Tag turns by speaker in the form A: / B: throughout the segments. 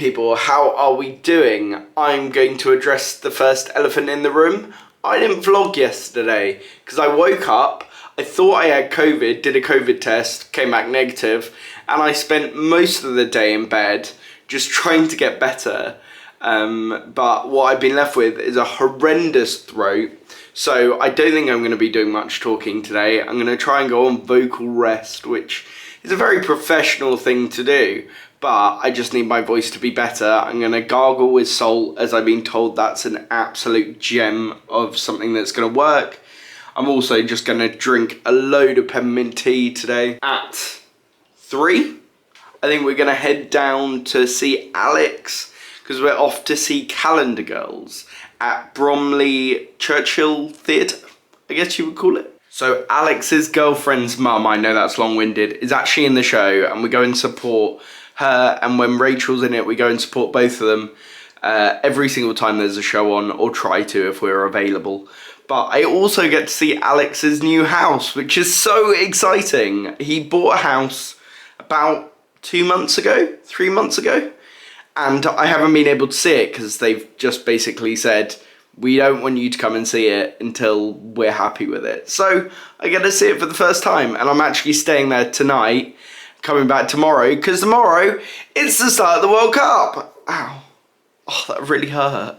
A: people, how are we doing? I'm going to address the first elephant in the room. I didn't vlog yesterday because I woke up, I thought I had COVID, did a COVID test, came back negative, and I spent most of the day in bed just trying to get better. But what I've been left with is a horrendous throat, so I don't think I'm going to be doing much talking today. I'm going to try and go on vocal rest, which is a very professional thing to do, but I just need my voice to be better. I'm going to gargle with salt, as I've been told that's an absolute gem of something that's going to work. I'm also just going to drink a load of peppermint tea today. At 3, I think we're going to head down to see Alex, because we're off to see Calendar Girls at Bromley Churchill Theatre, I guess you would call it. So Alex's girlfriend's mum, I know that's long-winded, is actually in the show, and we go and support her, and when Rachel's in it, we go and support both of them every single time there's a show on, or try to if we're available. But I also get to see Alex's new house, which is so exciting. He bought a house about 2 months ago, 3 months ago, and I haven't been able to see it because they've just basically said, we don't want you to come and see it until we're happy with it. So I get to see it for the first time, and I'm actually staying there tonight, coming back tomorrow, because tomorrow it's the start of the World Cup. Ow. Oh, that really hurt.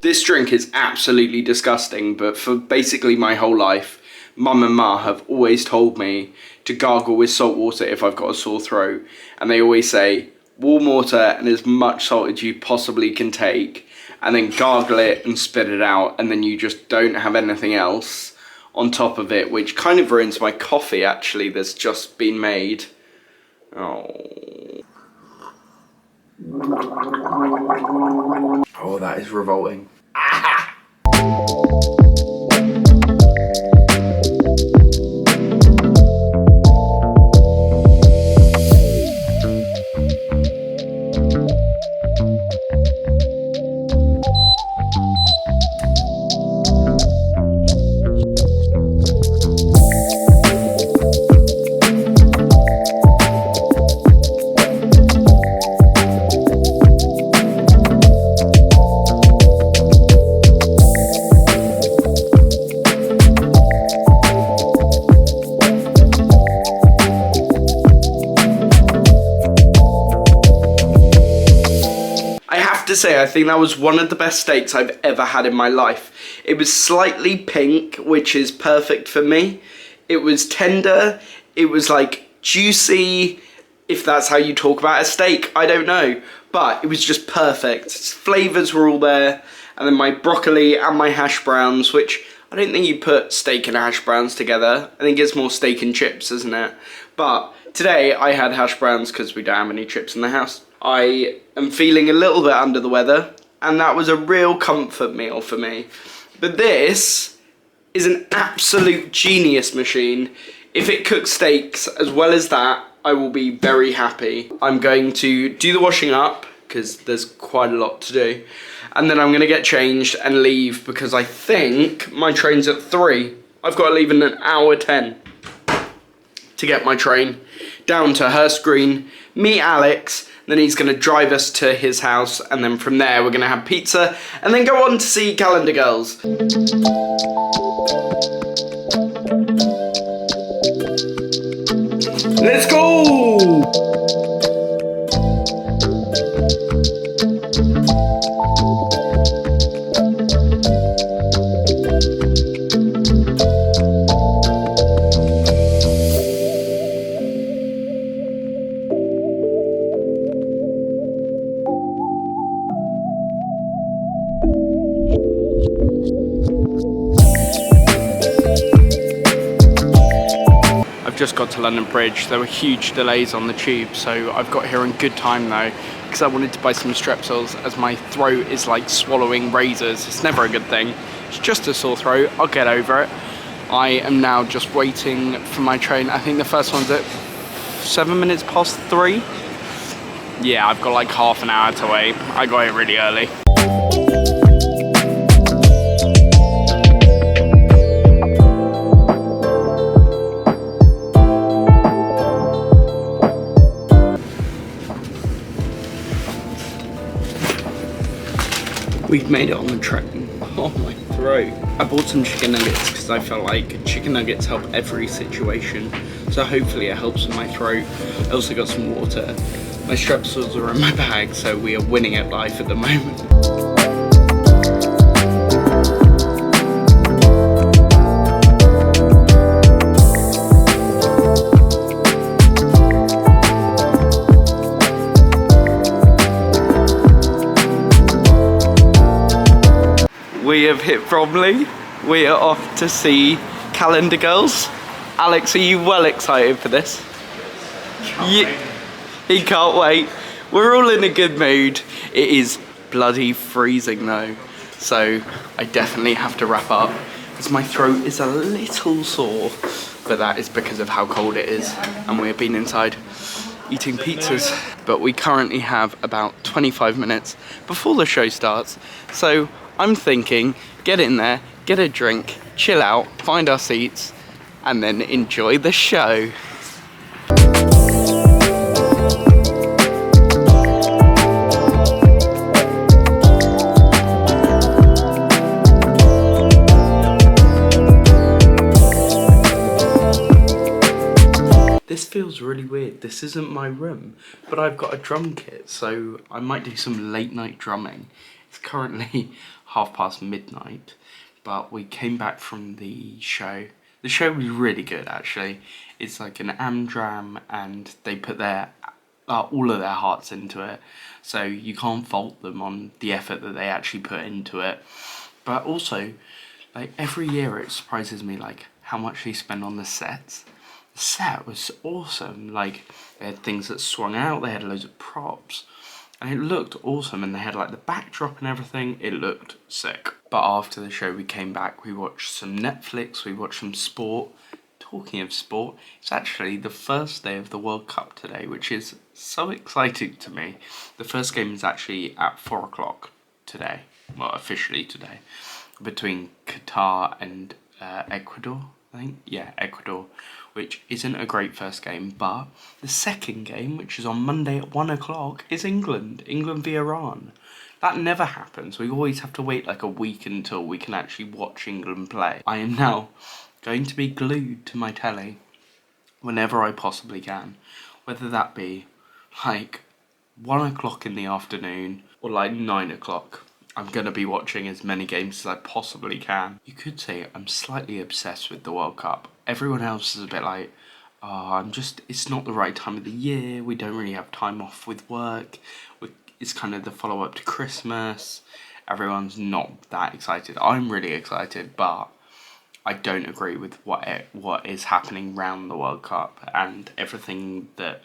A: This drink is absolutely disgusting, but for basically my whole life, Mum and Ma have always told me to gargle with salt water if I've got a sore throat. And they always say, warm water and as much salt as you possibly can take, and then gargle it and spit it out, and then you just don't have anything else on top of it, which kind of ruins my coffee, actually, that's just been made. Oh, that is revolting. Say, I think that was one of the best steaks I've ever had in my life. It was slightly pink, which is perfect for me. It was tender, it was like juicy, if that's how you talk about a steak, I don't know. But it was just perfect. Flavours were all there, and then my broccoli and my hash browns, which I don't think you put steak and hash browns together. I think it's more steak and chips, isn't it? But today I had hash browns because we don't have any chips in the house. I am feeling a little bit under the weather, and that was a real comfort meal for me. But this is an absolute genius machine. If it cooks steaks as well as that, I will be very happy. I'm going to do the washing up, because there's quite a lot to do. And then I'm going to get changed and leave, because I think my train's at 3. I've got to leave in an hour 10 to get my train down to Hurst Green, meet Alex. Then he's going to drive us to his house, and then from there we're going to have pizza, and then go on to see Calendar Girls. Let's go! Just got to London Bridge. There were huge delays on the tube, so I've got here in good time though, because I wanted to buy some Strepsils, as my throat is like swallowing razors. It's never a good thing. It's just a sore throat. I'll get over it. I am now just waiting for my train. I think the first one's at 7 minutes past 3. Yeah, I've got like half an hour to wait. I got it really early. We've made it on the train. Oh, my throat. I bought some chicken nuggets because I felt like chicken nuggets help every situation. So hopefully it helps with my throat. I also got some water. My strepsils are in my bag, so we are winning at life at the moment. We have hit Bromley. We are off to see Calendar Girls. Alex, are you well excited for this? He can't wait. We're all in a good mood. It is bloody freezing though, so I definitely have to wrap up as my throat is a little sore, but that is because of how cold it is and we've been inside eating pizzas. But we currently have about 25 minutes before the show starts, so I'm thinking get in there, get a drink, chill out, find our seats, and then enjoy the show. This feels really weird. This isn't my room, but I've got a drum kit, so I might do some late night drumming. It's currently midnight, but we came back from the show. The show was really good, actually. It's like an Amdram, and they put their all of their hearts into it, so you can't fault them on the effort that they actually put into it. But also, like, every year it surprises me like how much they spend on the sets. The set was awesome. Like, they had things that swung out, they had loads of props, and it looked awesome, and they had like the backdrop and everything. It looked sick. But after the show we came back, we watched some Netflix, we watched some sport. Talking of sport, it's actually the first day of the World Cup today, which is so exciting to me. The first game is actually at 4 o'clock today, well, officially today, between Qatar and Ecuador, I think. Yeah, Ecuador, which isn't a great first game, but the second game, which is on Monday at 1 o'clock, is England v Iran. That never happens. We always have to wait like a week until we can actually watch England play. I am now going to be glued to my telly whenever I possibly can, whether that be like 1 o'clock in the afternoon or like 9 o'clock. I'm going to be watching as many games as I possibly can. You could say I'm slightly obsessed with the World Cup. Everyone else is a bit like, oh, it's not the right time of the year, we don't really have time off with work, it's kind of the follow-up to Christmas, everyone's not that excited. I'm really excited, but I don't agree with what is happening around the World Cup, and everything that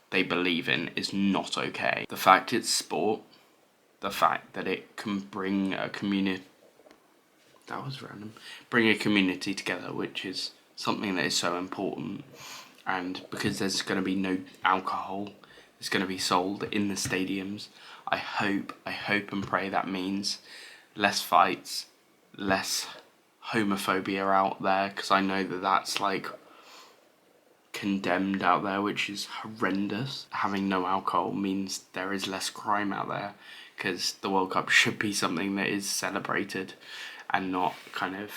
A: they believe in is not okay. The fact it's sport, the fact that it can bring a community, that was random, bring a community together, which is something that is so important. And because there's going to be no alcohol, it's going to be sold in the stadiums, I hope and pray that means less fights, less homophobia out there, because I know that that's like condemned out there, which is horrendous. Having no alcohol means there is less crime out there, because the World Cup should be something that is celebrated and not kind of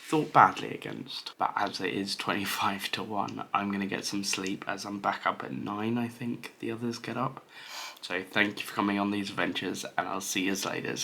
A: thought badly against. But as it is 25-1, I'm going to get some sleep as I'm back up at 9, I think the others get up. So thank you for coming on these adventures, and I'll see you later.